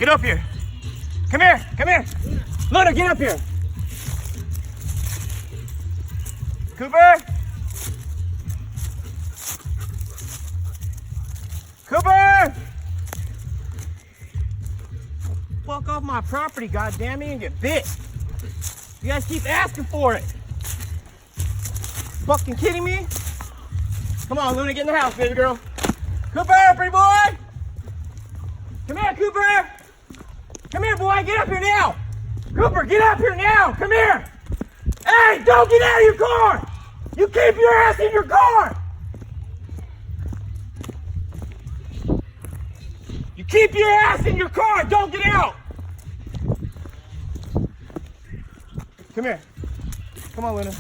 Get up here. Come here. Come here. Luna, get up here. Cooper. Cooper. Fuck off my property, goddamn it, and get bit. You guys keep asking for it. Fucking kidding me? Come on, Luna, get in the house, baby girl. Cooper, pretty boy. Come here, Cooper. Come here, boy, get up here now. Cooper, get up here now. Come here. Hey, don't get out of your car. You keep your ass in your car. You keep your ass in your car. Don't get out. Come here. Come on, Luna.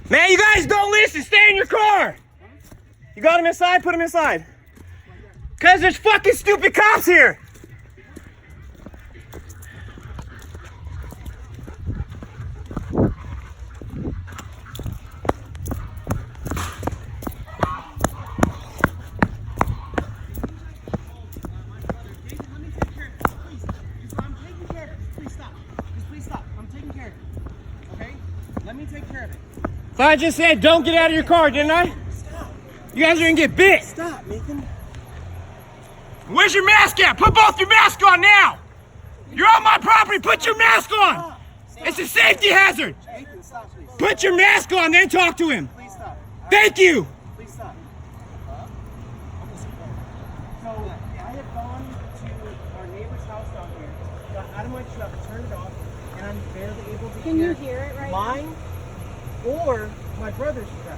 Man, you guys don't listen. Stay in your car. You got him inside? Put him inside. Because there's fucking stupid cops here. So I just said, don't get out of your car, didn't I? Stop. You guys are gonna get bit. Stop, Nathan. Where's your mask at? Put both your masks on now. You're on my property. Put your mask on. It's a safety hazard. Nathan, stop, please. Put your mask on, then talk to him. Please stop. Thank you. Please stop. So I have gone to our neighbor's house down here, got out of my truck, turned it off, and I'm barely able to Can you hear it right now? mine or my brother's truck.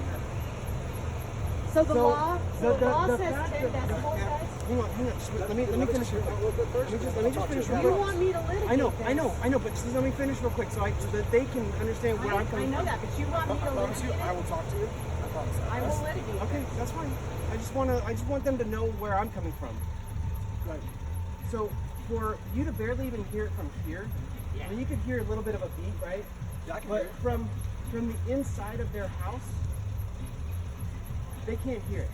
So the law the says fact 10 that- decibels, guys? Hang on. Let me finish real quick. Let me just finish real You quick. want me to litigate I know, this. but just let me finish real quick so that they can understand where I'm I coming know from. that, but you want me to litigate it? I will talk to you. I promise that. I will litigate Okay, this. that's fine. I just want them to know where I'm coming from. Right. So for you to barely even hear it from here, I mean, you could hear a little bit of a beat, right? Yeah, I can But hear it. from the inside of their house, they can't hear it.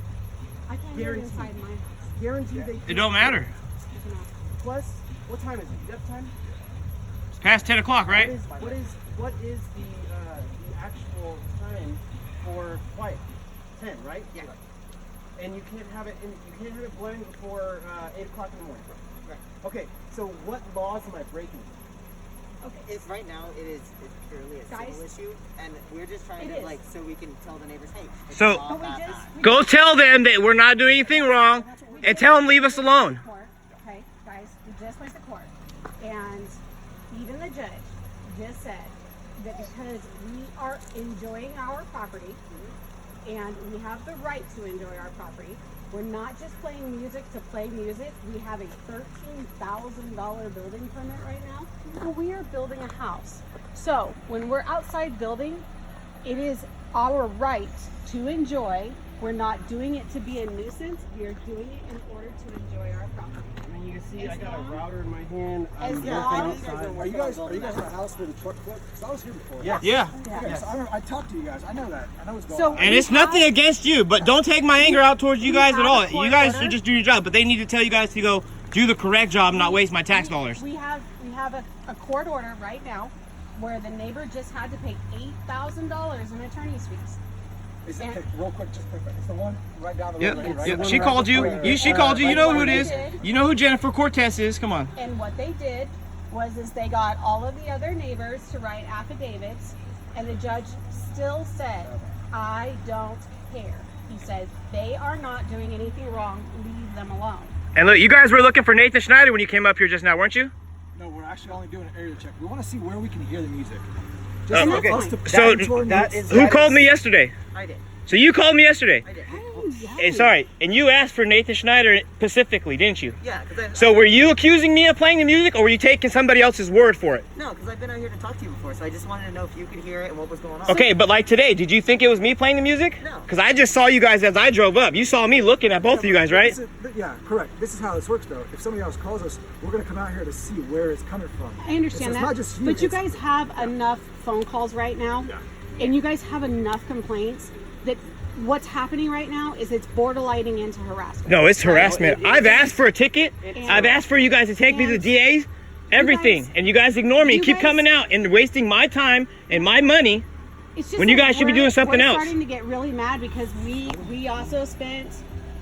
I can't hear it Guaranteed. inside my house. Guarantee they can't. It don't matter. You know. Plus, what time is it? You got time? It's past 10 o'clock, right? What is the actual time for quiet? 10, right? Yeah. And you can't have it blaring before 8 o'clock in the morning. Right. Okay. So what laws am I breaking? Okay. It's right now. It's purely a Guys, civil issue, and we're just trying it to is. so we can tell the neighbors, hey. It's So- not But we that just bad. Go tell them that we're not doing anything wrong and tell them leave us alone. Court, okay, guys, we just went to court, and even the judge just said that because we are enjoying our property, and we have the right to enjoy our property, we're not just playing music to play music. We have a $13,000 building permit right now, and we are building a house. So when we're outside building, it is our right to enjoy. We're not doing it to be a nuisance. We are doing it in order to enjoy our property. I mean, you can see As I got a long- router in my hand. as I'm working long- outside. Are you guys at the house where the truck flipped? Because I was here before. Yeah. Yeah. Yes, I talked to you guys. I know that. I know what's going So- on. And it's nothing against you, but don't take my anger out towards you We guys at have all. a court You guys order. should just do your job, but they need to tell you guys to go do the correct job and not waste my tax dollars. We have a court order right now where the neighbor just had to pay $8,000 in attorney's fees. Is it, real quick, just quick. It's the one right down the road, Yep, right? Right? yep. She called you. She called you. You know who it is. You know who Jennifer Cortez is. Come on. And what they did was they got all of the other neighbors to write affidavits, and the judge still said, I don't care. He said, they are not doing anything wrong. Leave them alone. And look, you guys were looking for Nathan Schneider when you came up here just now, weren't you? No, we're actually only doing an area check. We want to see where we can hear the music. Oh, for okay. us to So, back toward that the- is- Who called me yesterday? I did. So you called me yesterday. I did. yes. Sorry, and you asked for Nathan Schneider specifically, didn't you? Yeah, because So were you accusing me of playing the music, or were you taking somebody else's word for it? no, because I've been out here to talk to you before, so I just wanted to know if you could hear it and what was going on. Okay, but like today, did you think it was me playing the music? No. Because I just saw you guys as I drove up. You saw me looking at both of you guys, right? Yeah, correct. This is how this works, though. If somebody else calls us, we're going to come out here to see where it's coming from. I understand It's that. not just you, but you it's- guys have enough phone calls right now, and you guys have enough complaints that what's happening right now is it's borderlining into harassment. No, it's harassment. I've asked for a ticket. I've asked for you guys to take me to the DAs, everything, and you guys ignore me and keep coming out and wasting my time and my money. It's just when you that guys should be we're- doing something we're else. Starting to get really mad because we also spent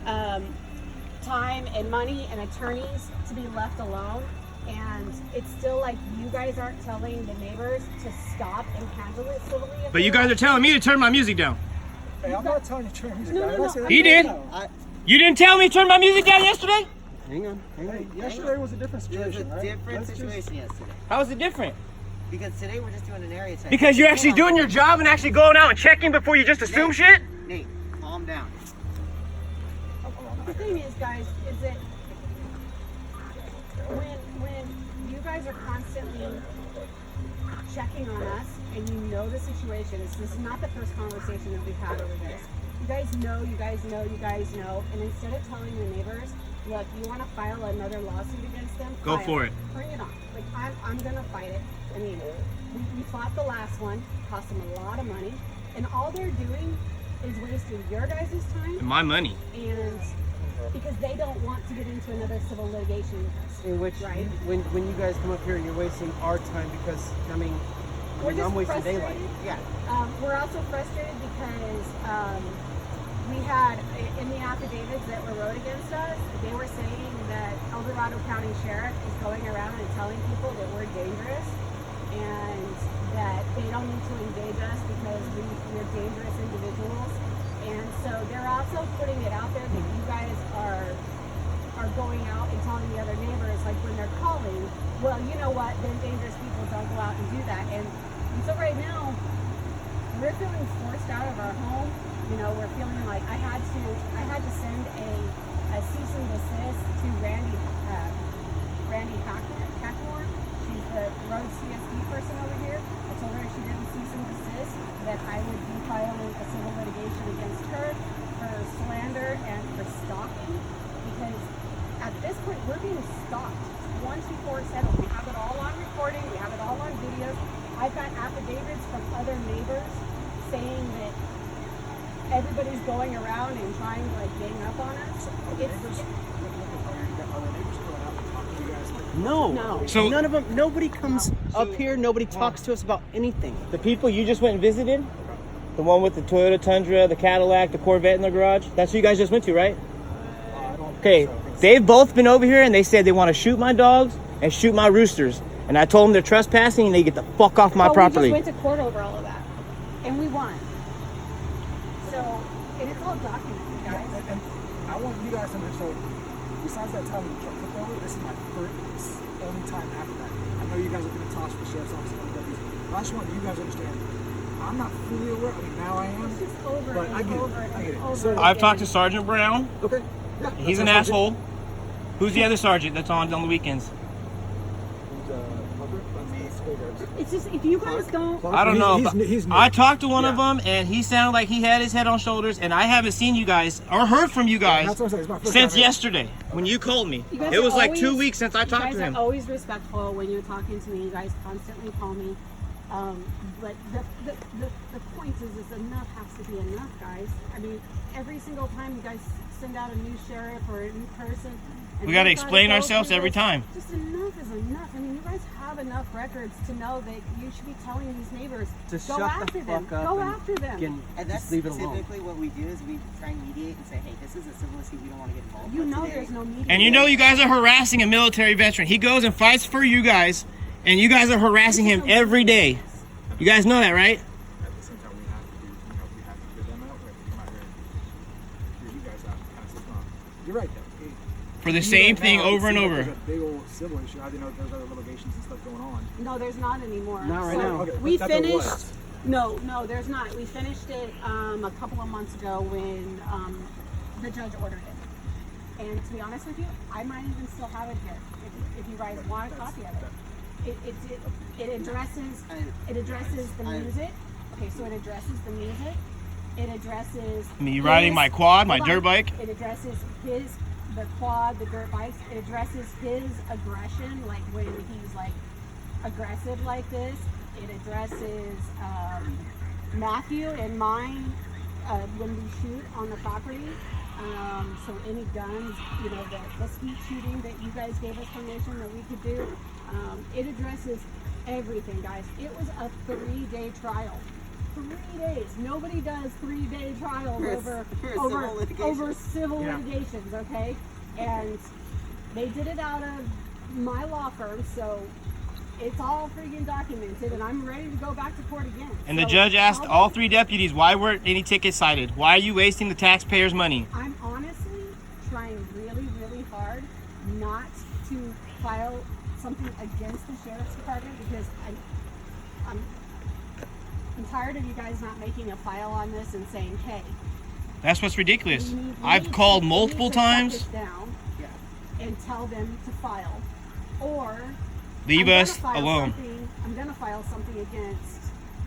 time and money and attorneys to be left alone, and it's still like you guys aren't telling the neighbors to stop and handle it civilly. But you guys are telling me to turn my music down. Hey, I'm not telling you to turn music No, down. no, I didn't no, say that. He did. You didn't tell me to turn my music down yesterday? Hang on. Hey, yesterday was a different It was a situation, right? different Let's just- situation yesterday. How is it different? Because today we're just doing an area check. Because you're actually Hold on. doing your job and actually going out and checking before you just assume shit? Nate, calm down. The thing is, guys, is that when you guys are constantly checking on us and you know the situation, this is not the first conversation that we've had over this. You guys know, and instead of telling the neighbors, look, you want to file another lawsuit against them? Go file for it. Bring it on. Like, I'm going to fight it. I mean, we fought the last one, cost them a lot of money, and all they're doing is wasting your guys' time My money. and because they don't want to get into another civil litigation with us. In which, Right. when you guys come up here and you're wasting our time because, We're just I'm wasting frustrated. daylight. Yeah. We're also frustrated because we had in the affidavits that were wrote against us, they were saying that Dorado County Sheriff is going around and telling people that we're dangerous and that they don't need to engage us because we're dangerous individuals. And so they're also putting it out there that you guys are going out and telling the other neighbors, like when they're calling, well, you know what, then dangerous people don't go out and do that. And so right now, we're feeling forced out of our home. You know, we're feeling like I had to send a cease and desist to Randy Hackmore. She's the road CSD person over here. I told her if she didn't cease and desist, that I would be filing a civil litigation against her for slander and for stalking, because at this point we're being stalked 24/7. We have it all on recording, we have it all on videos. I've got affidavits from other neighbors saying that everybody's going around and trying to like gang up on us. No. So- none of them. Nobody comes up here. Nobody talks to us about anything. The people you just went and visited, the one with the Toyota Tundra, the Cadillac, the Corvette in the garage, that's who you guys just went to, right? Okay, they've both been over here and they said they want to shoot my dogs and shoot my roosters. And I told them they're trespassing and they get the fuck off my property. We just went to court over all of that, and we won. So, and it's all documented, guys. And I want you guys to understand, besides that time when the truck took over, this is my first only time after that. I know you guys are going to toss the sheriff's office and all the deputies, but I just want you guys to understand, I'm not fully aware. I mean, now I am. It's just over But and I get it. over I and get it. over. So- I've talked to Sergeant Brown. Okay. Yeah, He's an that's what I asshole. Who's the other sergeant that's on the weekends? did. It's just if you guys don't. I don't know. but He's new. I talked to one of Yeah. them and he sounded like he had his head on shoulders, and I haven't seen you guys or heard from you guys That's what I'm saying. It's my first since time. yesterday when you called me. You guys It was are like 2 always- weeks since I talked to You him. guys are always respectful when you're talking to me. You guys constantly call me. But the point is enough has to be enough, guys. I mean, every single time you guys send out a new sheriff or a new person, and We gotta we've explain go ourselves through every this, time. Just enough is enough. I mean, you guys have enough records to know that you should be telling these neighbors, To go shut the after them, fuck up go and after them. And that's just leave it alone. typically what we do is we try and mediate and say, hey, this is a civil issue, we don't want to get involved. You But know today- there's no media. And you know you guys are harassing a military veteran. He goes and fights for you guys, and you guys are harassing him every day. You guys know that, right? At the same time, we have to get them out. We have to come out here and hear you guys out. Kind of say, "Come on." You're right, though. For the Even same right thing now, it over and seems like over. There's a big old civil issue. I didn't know there's other litigations and stuff going on. No, there's not anymore. Not right So now. Okay, we but that there finished. was. No, there's not. We finished it a couple of months ago when the judge ordered it. And to be honest with you, I might even still have it here if you guys want a copy of it. It addresses the music. Okay, so it addresses the music. It addresses Me riding my quad, my hold dirt on. bike. It addresses the quad, the dirt bikes. It addresses his aggression, like when he's like aggressive like this. It addresses Matthew and mine when we shoot on the property. So any guns, you know, the skeet shooting that you guys gave us permission that we could do. It addresses everything, guys. It was a 3-day trial. 3 days. Nobody does 3-day trials over civil litigations, okay? And they did it out of my law firm, so it's all freaking documented, and I'm ready to go back to court again. And the So judge asked I'll all be- 3 deputies, why weren't any tickets cited? Why are you wasting the taxpayers' money? I'm honestly trying really, really hard not to file something against the sheriff's department because I'm tired of you guys not making a file on this and saying, hey, That's what's ridiculous. we need I've to- called we need multiple to shut times. this down and tell them to file, or Leave I'm gonna us file alone. I'm gonna file something against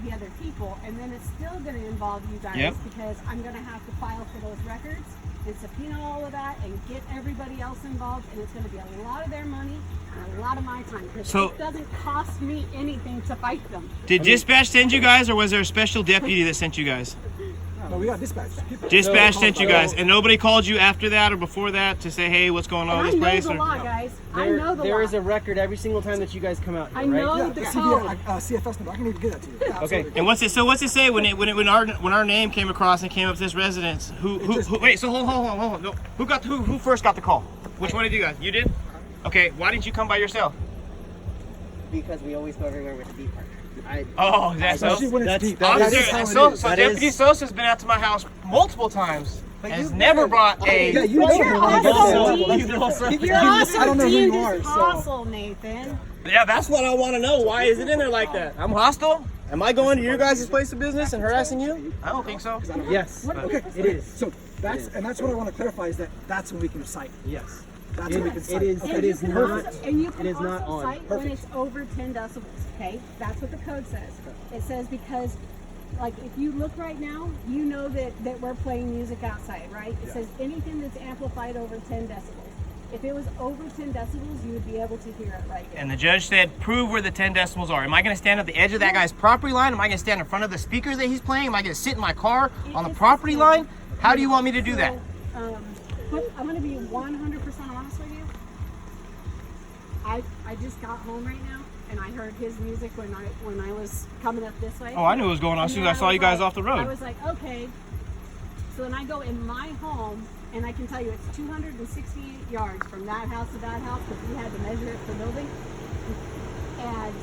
the other people, and then it's still gonna involve you guys Yep. because I'm gonna have to file for those records and subpoena all of that and get everybody else involved, and it's gonna be a lot of their money and a lot of my time because So- it doesn't cost me anything to fight them. Did dispatch send you guys, or was there a special deputy that sent you guys? No, we got dispatch. People- Dispatch sent you guys, and nobody called you after that or before that to say, hey, what's going on And with I this know place? the Or- law, guys. I know the There law. is a record every single time that you guys come out here, I right? know Yeah, the the code. CFS number. I can even get that to you. Absolutely. And what's it say when our name came across and came up to this residence? Who wait, so hold on. No, who first got the call? Which one of you guys? You did? Okay, why didn't you come by yourself? Because we always go everywhere with the deep part. Oh, that's so. Especially when it's that's- deep. that That is is how it So is. That Deputy is- Sosa's been out to my house multiple times and has you've never never- brought a. Yeah, you know You're you're also wrong. deemed- You You're also I don't know who deemed you are, as so- hostile, Nathan. Yeah, that's what I want to know. Why is it in there like that? I'm hostile? Am I going to your guys' place of business and harassing you? I don't think so. Yes, Okay, it is. So that's what I want to clarify is that's when we can cite. Yes. That's when we can cite. It is. And It you is can not. also- and you can It is not also on. cite when it's over 10 decibels, okay? That's what the code says. It says because, like, if you look right now, you know that we're playing music outside, right? It says anything that's amplified over 10 decibels. If it was over 10 decibels, you would be able to hear it right here. And the judge said, prove where the 10 decibels are. Am I going to stand at the edge of that guy's property line? Am I going to stand in front of the speakers that he's playing? Am I going to sit in my car on the It's property the line? same. How do you want me to do So, that? But I'm going to be 100% honest with you. I just got home right now, and I heard his music when I was coming up this way. Oh, I knew what was going on as And soon as I then saw was you guys like- off the I road. was like, okay. So then I go in my home, and I can tell you it's 268 yards from that house to that house because we had to measure it for building. And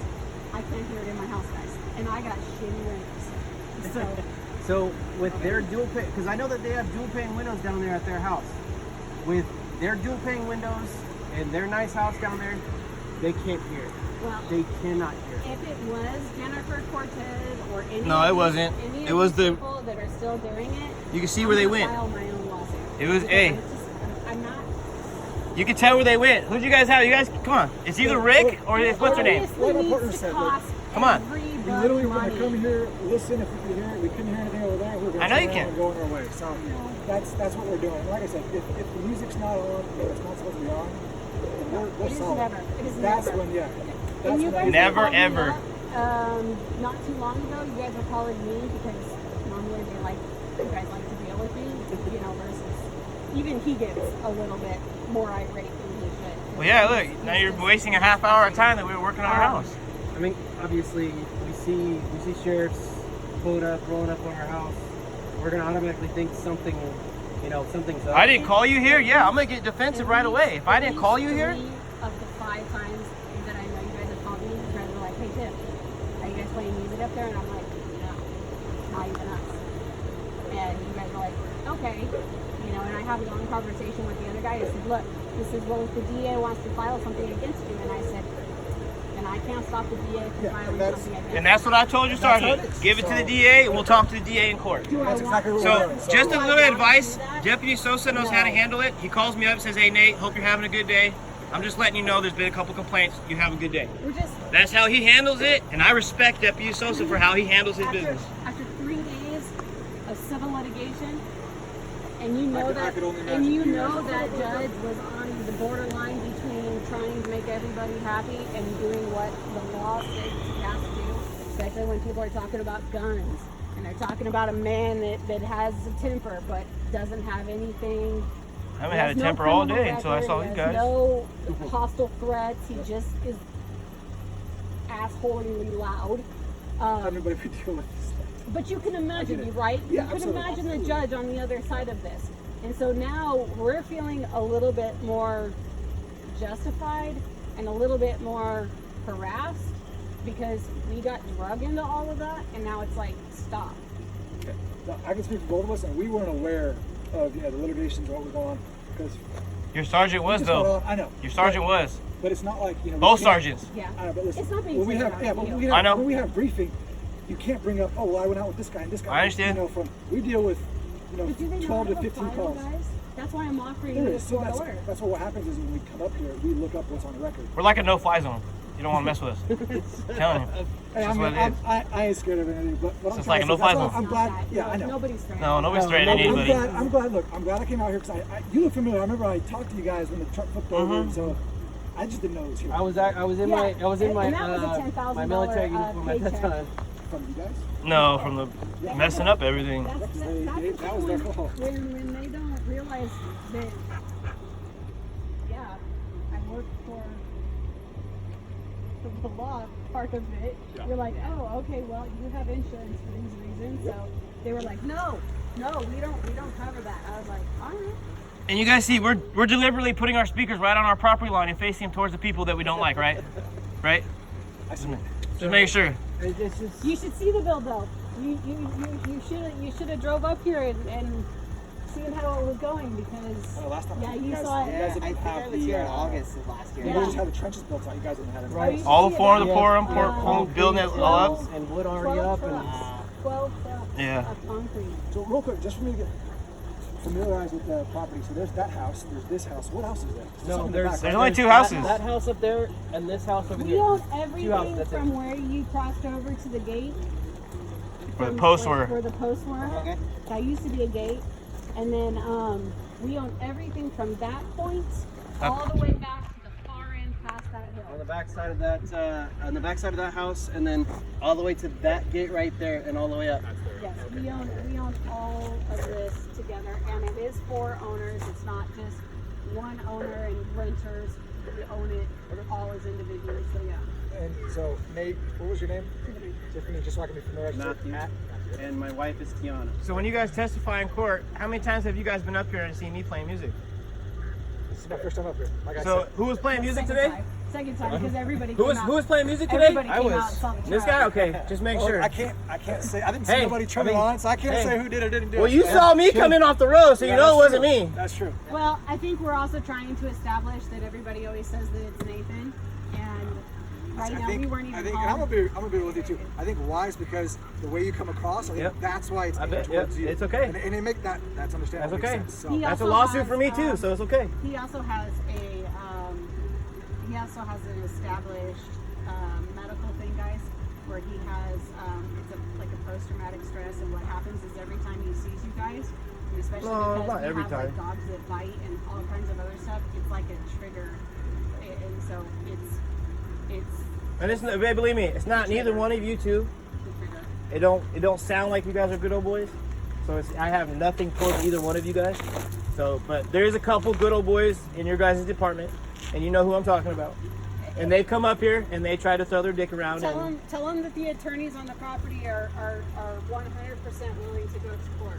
I can't hear it in my house, guys. And I got shitty windows. So So with their dual pane, because I know that they have dual pane windows down there at their house. With their dual pane windows and their nice house down there, they can't hear it. well, They cannot hear it. if it was Jennifer Cortez or any No, of it these- wasn't. any It of was these the- people that are still doing it, You can see I'm where they gonna went. file my own lawsuit. It was Because A. I'm not. You can tell where they went. Who'd you guys have? You guys, come on. It's either Rick or it's, what's her name? Obviously What our needs partner to said, cost Come on. We everybody literally were going money. to come here, listen if we could hear it. We couldn't hear anything over there. We were going I to know turn you around can. and go on our way. So that's what we're doing. Like I said, if the music's not on, or it's not supposed to be on, then we're It is solid. never. It is That's never. when, yeah. And That's you when guys Never, called me ever. up, not too long ago, you guys were calling me because normally you guys like to deal with me, you know, versus even he gets a little bit more irate than he should. Well, yeah, look. Now you're wasting a half hour of time that we were working on our house. I mean, obviously, we see sheriffs rolling up on our house. We're gonna automatically think something, something's up. I didn't call you here. Yeah, I'm going to get defensive right away. If I didn't call you here, 3 of the 5 times that I know you guys have called me, you guys were like, hey Tim, are you guys playing music up there? And I'm like, no, not even us. And you guys were like, okay. You know, and I have a long conversation with the other guy. I said, look, this is what if the DA wants to file something against you. And I said, and I can't stop the DA from filing something against And that's what I told you, That's how Sergeant. it is. Give it to the So- DA, and we'll talk to the DA in court. Do I That's want- exactly what we're So, doing. just a Do I little want to advice. do that? Deputy Sosa knows how to No. handle it. He calls me up and says, "Hey, Nate, hope you're having a good day. I'm just letting you know there's been a couple complaints. You have a good day." We're just That's how he handles it, and I respect Deputy Sosa for how he handles his business. after 3 days of civil litigation, and you know I could only and imagine you you know guys. that judge was on the borderline between trying to make everybody happy and doing what the law says he has to do, especially when people are talking about guns and they're talking about a man that has a temper but doesn't have anything. I haven't He had a has no temper all criminal day until I record, saw he you has guys. No hostile threats. He just is assholingly loud. Everybody we deal with this stuff. But you can imagine, it. right? Yeah, You can absolutely. imagine the judge on the other side of this. And so now we're feeling a little bit more justified and a little bit more harassed because we got drug into all of that, and now it's like, stop. No, I can speak for both of us, and we weren't aware of the litigations or what was going on because Your sergeant was, just got though. on- I know. Your sergeant was. But it's not like we Both can't- sergeants. Yeah. I know, but listen, It's not being when we taken have, out yeah, of but you. when we have, I know. when we have briefing, you can't bring up, oh, well, I went out with this guy and this guy. I understand. We deal with, But do they not 12 to have a file, calls. guys? That's why I'm offering you There this is. So court that's, order. that's what happens is when we come up here, we look up what's on the record. We're like a no-fly zone. You don't want to mess with us. I'm telling you. Hey, That's I mean, what it is. I ain't scared of anything, but what I'm It's trying like to a say, no-fly that's why zone. I'm It's glad, not that. yeah, I know. Nobody's threatening. No, nobody's threatening I'm anybody. glad, I'm glad, look, I'm glad I came out here because you look familiar. I remember I talked to you guys when the truck flipped over, and so I just didn't know it was here. I was in Yeah, my and that was a $10,000 my military uniform at that paycheck. time. From you guys? No, from the messing up everything. That's That was their fault. when they don't realize that, yeah, I work for the law part of it. Yeah. You're like, oh, okay, well, you have insurance for these reasons. So they were like, no, we don't cover that. I was like, all right. And you guys see, we're deliberately putting our speakers right on our property line and facing them towards the people that we don't like, right? Right? I see. Just make sure. It's just You should see the bill though. You should have drove up here and seen how it was going because Oh, last time. yeah, you guys, saw it. You guys Yeah, I didn't think I have was the, here in August of last year. You Yeah. guys just had the trenches built out. You guys didn't have it. Right. All the four of the Yeah. pour building it all up. and wood already up and 12 trucks Yeah. of concrete. So real quick, just for me to get familiarized with the property. So there's that house. There's this house. What else is there? no, Something in the there's back, There's right? only two houses. That house up there and this house over We here. own 2 everything houses, that's from it. where you crossed over to the gate. Where the From, posts like, were. Where the posts were. Okay. That used to be a gate. And then we own everything from that point all the way back to the far end past that On hill. the back side of that house, and then all the way to that gate right there, and all the way up. Yes, we own all of this together, and it is for owners. It's not just one owner and renters. We own it all as individuals. So yeah. And so Nate, what was your name? Tiffany, just so I can be familiar. Matthew. And my wife is Tiana. So when you guys testify in court, how many times have you guys been up here and seen me playing music? This is my first time up here. Like I So said. who was playing music Second today? time. Second time because everybody Who came out. was playing music today? Everybody I came was. out and saw the This truck. guy? Okay, just make Oh, sure. I can't say. I didn't see Hey, nobody turn I mean, it on, so I can't hey. say who did or didn't do it. Well, you Hey, saw me coming off the road, so you yeah, know it that's wasn't true. me. That's true. Well, I think we're also trying to establish that everybody always says that it's Nathan, and right now we weren't even and I'm home. gonna be with you too. I think why is because the way you come across. I think Yep. that's why it's I aimed bet, towards yep, you. it's okay. And it make that's understandable. That's okay. Makes sense. So. He That's a also lawsuit has, for me too, so it's okay. He also has an established medical thing, guys, where he has like a post-traumatic stress, and what happens is every time he sees you guys, and especially No, because not we every have time. like dogs that bite and all kinds of other stuff, it's like a trigger, and so it's And it's believe me, it's not neither one of you two. the trigger. It don't sound like you guys are good old boys. So I have nothing towards either one of you guys. So, but there is a couple good old boys in your guys' department, and you know who I'm talking about. And they come up here and they try to throw their dick around. Tell him that the attorneys on the property are 100% willing to go to court.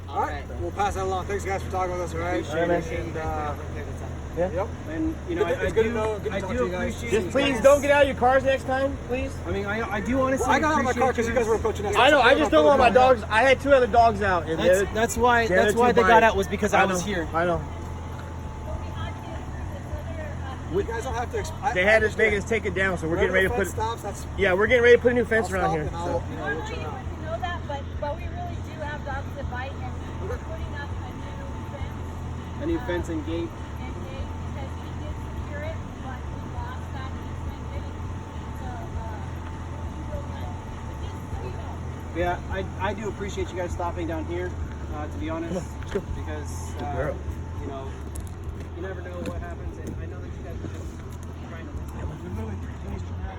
All right, we'll pass that along. Thanks guys for talking with us. All right. All right, man. And yep. And you know, It's I good to do, know- good to I talk do to you guys. appreciate. Just you please guys. don't get out of your cars next time, please. I mean, I do honestly. I got out of my car appreciate because you guys were approaching us. I know. I just don't want my dogs. I had 2 other dogs out, and That's why. the other That's why two they got bites. out was because I was know, here. I know. You guys don't have to. They had us making us take it down, so we're getting ready to put. Stops, that's, Yeah, we're getting ready to put a new fence I'll around stop here. and I'll, So. you know, we'll Normally chill you out. wouldn't know that, but we really do have dogs that bite, and we're putting up a new fence. A new fence and gate. And gate, because he did secure it, but we lost that easement gate. So, we will not. But just so you know. Yeah, I do appreciate you guys stopping down here, to be honest, let's go. because, girl. you know, you never know what happens, and I know that you guys are just trying to listen. Literally 3 days from now,